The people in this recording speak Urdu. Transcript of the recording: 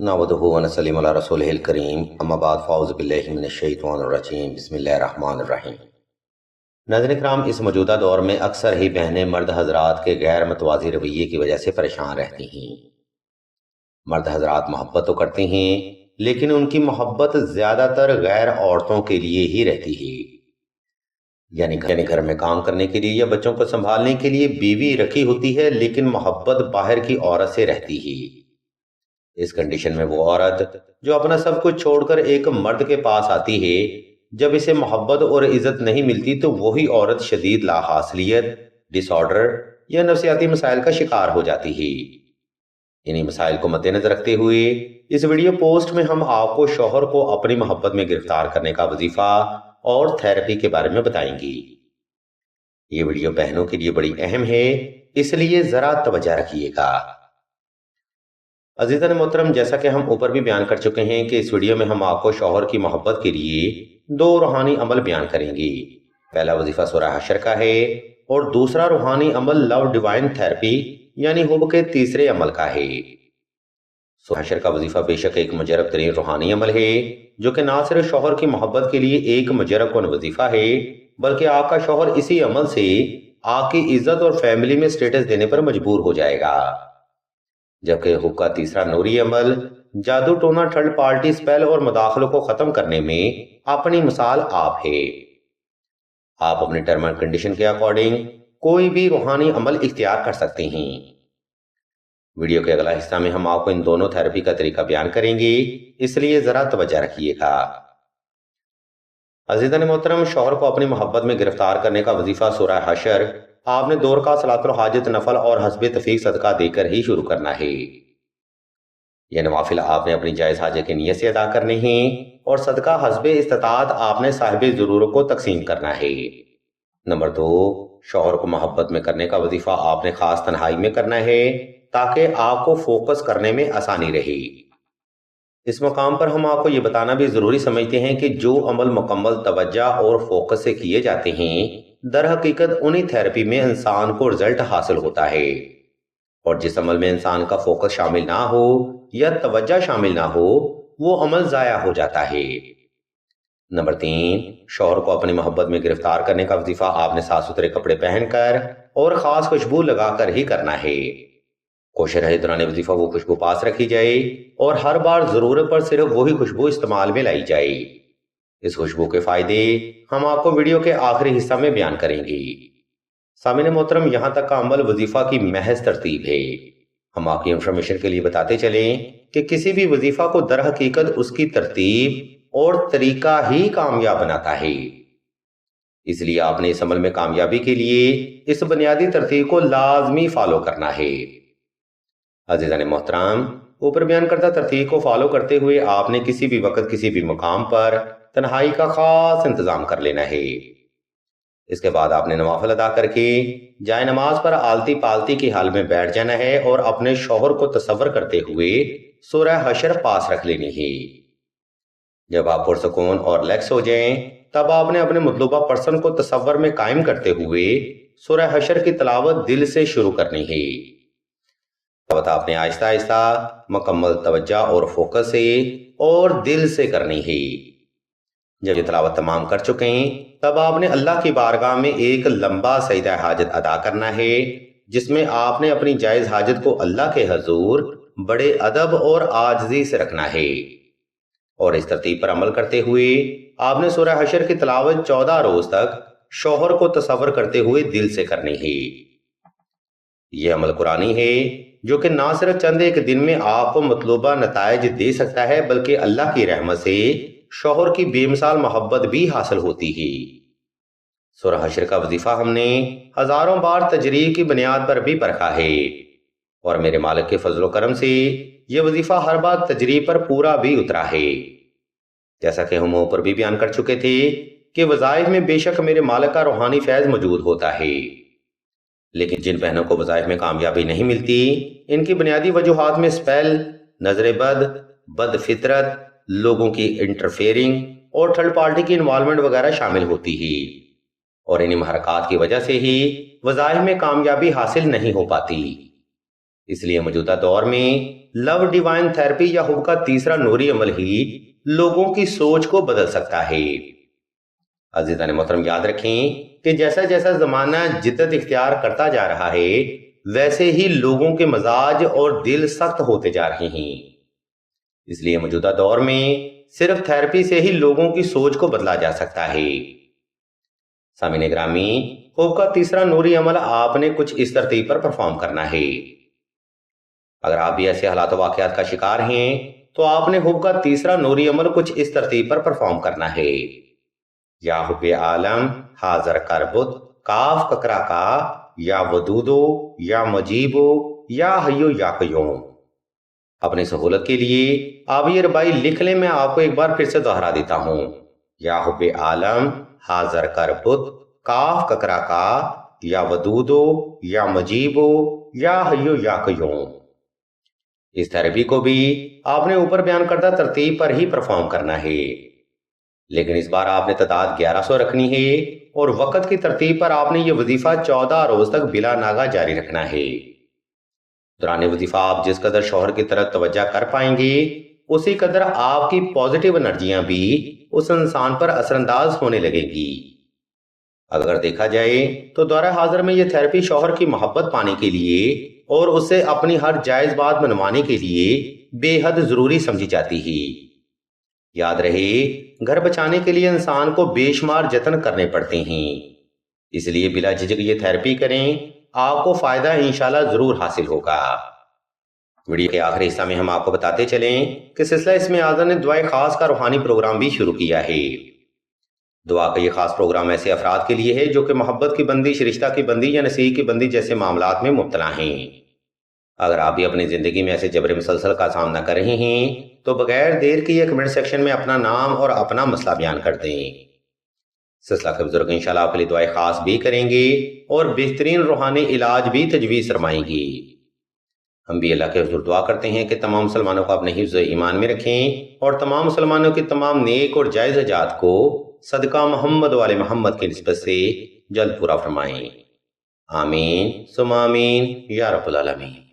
نعوذ ونسلم علی رسولہ الکریم اما بعد فاعوذ باللہ من الشیطان الرجیم بسم اللہ الرحمن الرحیم۔ ناظرین کرام، اس موجودہ دور میں اکثر ہی بہنیں مرد حضرات کے غیر متوازی رویے کی وجہ سے پریشان رہتی ہیں۔ مرد حضرات محبت تو کرتے ہیں لیکن ان کی محبت زیادہ تر غیر عورتوں کے لیے ہی رہتی ہے، یعنی گھر میں کام کرنے کے لیے یا بچوں کو سنبھالنے کے لیے بیوی رکھی ہوتی ہے، لیکن محبت باہر کی عورت سے رہتی ہے۔ اس کنڈیشن میں وہ عورت جو اپنا سب کچھ چھوڑ کر ایک مرد کے پاس آتی ہے، جب اسے محبت اور عزت نہیں ملتی تو وہی عورت شدید لاحاصلیت، ڈس آرڈر یا نفسیاتی مسائل کا شکار ہو جاتی ہے۔ انہی مسائل کو مد نظر رکھتے ہوئے اس ویڈیو پوسٹ میں ہم آپ کو شوہر کو اپنی محبت میں گرفتار کرنے کا وظیفہ اور تھیراپی کے بارے میں بتائیں گے۔ یہ ویڈیو بہنوں کے لیے بڑی اہم ہے، اس لیے ذرا توجہ رکھیے گا۔ عزیزان محترم، جیسا کہ ہم اوپر بھی بیان کر چکے ہیں کہ اس ویڈیو میں ہم آپ کو شوہر کی محبت کے لیے دو روحانی عمل بیان کریں گے۔ پہلا وظیفہ سورہ حشر کا ہے اور دوسرا روحانی عمل لو ڈیوائن تھیراپی یعنی حب کے تیسرے عمل کا ہے۔ سورہ حشر کا وظیفہ بے شک ایک مجرب ترین روحانی عمل ہے، جو کہ نہ صرف شوہر کی محبت کے لیے ایک مجرب کن وظیفہ ہے، بلکہ آپ کا شوہر اسی عمل سے آپ کی عزت اور فیملی میں سٹیٹس دینے پر مجبور ہو جائے گا۔ جبکہ حب کا تیسرا نوری عمل جادو ٹونا، تھرڈ پارٹی سپیل اور مداخلوں کو ختم کرنے میں اپنی مثال آپ ہے۔ آپ اپنی ٹرم اینڈ کنڈیشن کے اکارڈنگ کوئی بھی روحانی عمل اختیار کر سکتے ہیں۔ ویڈیو کے اگلا حصہ میں ہم آپ کو ان دونوں تھیراپی کا طریقہ بیان کریں گے، اس لیے ذرا توجہ رکھیے گا۔ عزیزان محترم، شوہر کو اپنی محبت میں گرفتار کرنے کا وظیفہ سورہ حشر آپ نے 2 رکعت صلاۃ الحاجت نفل اور حسب تفیق صدقہ دے کر ہی شروع کرنا ہے۔ یہ نوافل آپ نے اپنی جائز حاجت کی نیت سے ادا کرنے ہیں اور صدقہ حسب استطاعت آپ نے صاحب ضرورت کو تقسیم کرنا ہے۔ نمبر 2، شوہر کو محبت میں کرنے کا وظیفہ آپ نے خاص تنہائی میں کرنا ہے تاکہ آپ کو فوکس کرنے میں آسانی رہے۔ اس مقام پر ہم آپ کو یہ بتانا بھی ضروری سمجھتے ہیں کہ جو عمل مکمل توجہ اور فوکس سے کیے جاتے ہیں، در حقیقت انہی تھیراپی میں انسان کو رزلٹ حاصل ہوتا ہے، اور جس عمل میں انسان کا فوکس شامل نہ ہو یا توجہ شامل نہ ہو وہ عمل ضائع ہو جاتا ہے۔ نمبر 3، شوہر کو اپنی محبت میں گرفتار کرنے کا وظیفہ آپ نے صاف ستھرے کپڑے پہن کر اور خاص خوشبو لگا کر ہی کرنا ہے۔ کوشش رہے دوران وظیفہ وہ خوشبو پاس رکھی جائے اور ہر بار ضرورت پر صرف وہی خوشبو استعمال میں لائی جائے۔ اس خوشبو کے فائدے ہم آپ کو ویڈیو کے آخری حصہ میں بیان کریں گے۔ سامعین محترم، یہاں تک کا عمل وظیفہ کی محض ترتیب ہے۔ ہم آپ کی انفارمیشن کے لیے بتاتے چلیں کہ کسی بھی وظیفہ کو در حقیقت اس کی ترتیب اور طریقہ ہی کامیاب بناتا ہے، اس لیے آپ نے اس عمل میں کامیابی کے لیے اس بنیادی ترتیب کو لازمی فالو کرنا ہے۔ عزیزان محترم، اوپر بیان کردہ ترتیب کو فالو کرتے ہوئے آپ نے کسی بھی وقت کسی بھی مقام پر تنہائی کا خاص انتظام کر لینا ہے۔ اس کے بعد آپ نے نوافل ادا کر کے جائے نماز پر آلتی پالتی کی حال میں بیٹھ جانا ہے اور اپنے شوہر کو تصور کرتے ہوئے سورہ حشر پاس رکھ لینی ہے۔ جب آپ پرسکون اور ریلیکس ہو جائیں تب آپ نے اپنے مطلوبہ پرسن کو تصور میں قائم کرتے ہوئے سورہ حشر کی تلاوت دل سے شروع کرنی ہے۔ تلاوت آپ نے آہستہ آہستہ مکمل توجہ اور فوکس سے اور دل سے کرنی ہے۔ جب یہ تلاوت تمام کر چکے ہیں تب آپ نے اللہ کی بارگاہ میں ایک لمبا سجدہ حاجت ادا کرنا ہے، جس میں آپ نے اپنی جائز حاجت کو اللہ کے حضور بڑے ادب اور عاجزی سے رکھنا ہے، اور اس ترتیب پر عمل کرتے ہوئے آپ نے سورہ حشر کی تلاوت 14 روز تک شوہر کو تصور کرتے ہوئے دل سے کرنی ہے۔ یہ عمل قرآنی ہے جو کہ نہ صرف چند ایک دن میں آپ کو مطلوبہ نتائج دے سکتا ہے، بلکہ اللہ کی رحمت سے شوہر کی بے مثال محبت بھی حاصل ہوتی ہے۔ سورہ حشر کا وظیفہ ہم نے ہزاروں بار تجریب کی بنیاد پر بھی پرکھا ہے، اور میرے مالک کے فضل و کرم سے یہ وظیفہ ہر بار تجریب پر پورا بھی اترا ہے۔ جیسا کہ ہم اوپر بھی بیان کر چکے تھے کہ وظائف میں بے شک میرے مالک کا روحانی فیض موجود ہوتا ہے، لیکن جن بہنوں کو وظائف میں کامیابی نہیں ملتی، ان کی بنیادی وجوہات میں سپیل، نظر بد فطرت، لوگوں کی انٹرفیئرنگ اور تھرڈ پارٹی کی انوالومنٹ وغیرہ شامل ہوتی ہے، اور انہی محرکات کی وجہ سے ہی وظائف میں کامیابی حاصل نہیں ہو پاتی۔ اس لیے موجودہ دور میں لو ڈیوائن تھراپی یا حب کا تیسرا نوری عمل ہی لوگوں کی سوچ کو بدل سکتا ہے۔ عزیزان محترم، یاد رکھیں کہ جیسا جیسا زمانہ جدت اختیار کرتا جا رہا ہے ویسے ہی لوگوں کے مزاج اور دل سخت ہوتے جا رہے ہیں۔ اس لیے موجودہ دور میں صرف تھراپی سے ہی لوگوں کی سوچ کو بدلا جا سکتا ہے۔ سامعین گرامی، حب کا تیسرا نوری عمل آپ نے کچھ اس ترتیب پر پرفارم کرنا ہے۔ اگر آپ بھی ایسے حالات و واقعات کا شکار ہیں تو آپ نے حب کا تیسرا نوری عمل کچھ اس ترتیب پر پرفارم کرنا ہے۔ یا حب عالم حاضر کربت کاف ککرا کا یا ودودو یا مجیبو یا حیو یا قیوم۔ اپنی سہولت کے لیے آپ یہ ربائی لکھ لیں، میں آپ کو ایک بار پھر سے دہرا دیتا ہوں۔ یا حب عالم حاضر کربت کاف ککرا کا یا ودودو یا مجیبو یا حیو یا قیوم۔ اس تھراپی کو بھی آپ نے اوپر بیان کردہ ترتیب پر ہی پرفارم کرنا ہے، لیکن اس بار آپ نے تعداد 1100 رکھنی ہے اور وقت کی ترتیب پر آپ نے یہ وظیفہ 14 روز تک بلا ناغہ جاری رکھنا ہے۔ دوران وظیفہ آپ جس قدر شوہر کی طرف توجہ کر پائیں گے اسی قدر آپ کی پازیٹیو انرجیاں بھی اس انسان پر اثر انداز ہونے لگے گی۔ اگر دیکھا جائے تو دورہ حاضر میں یہ تھراپی شوہر کی محبت پانے کے لیے اور اسے اپنی ہر جائز بات منوانے کے لیے بے حد ضروری سمجھی جاتی ہے۔ یاد رہے، گھر بچانے کے لیے انسان کو بے شمار جتن کرنے پڑتے ہیں، اس لیے بلا جھجک یہ تھراپی کریں، آپ کو فائدہ انشاءاللہ ضرور حاصل ہوگا۔ ویڈیو کے آخری حصہ میں ہم آپ کو بتاتے چلیں کہ سلسلہ اسم اعظم نے دعائے خاص کا روحانی پروگرام بھی شروع کیا ہے۔ دعا کا یہ خاص پروگرام ایسے افراد کے لیے ہے جو کہ محبت کی بندش، رشتہ کی بندی یا نصیحت کی بندی جیسے معاملات میں مبتلا ہیں۔ اگر آپ بھی اپنی زندگی میں ایسے جبر مسلسل کا سامنا کر رہے ہیں تو بغیر دیر کے یہ کمنٹ سیکشن میں اپنا نام اور اپنا مسئلہ بیان کر دیں۔ سلسلہ کے بزرگ انشاءاللہ آپ کے لیے دعائے خاص بھی کریں گے اور بہترین روحانی علاج بھی تجویز فرمائیں گی۔ ہم بھی اللہ کے حضور دعا کرتے ہیں کہ تمام مسلمانوں کو اپنے حفظ ایمان میں رکھیں اور تمام مسلمانوں کی تمام نیک اور جائز حاجات کو صدقہ محمد و آل محمد کی نسبت سے جلد پورا فرمائیں۔ آمین ثم آمین یا رب العالمین۔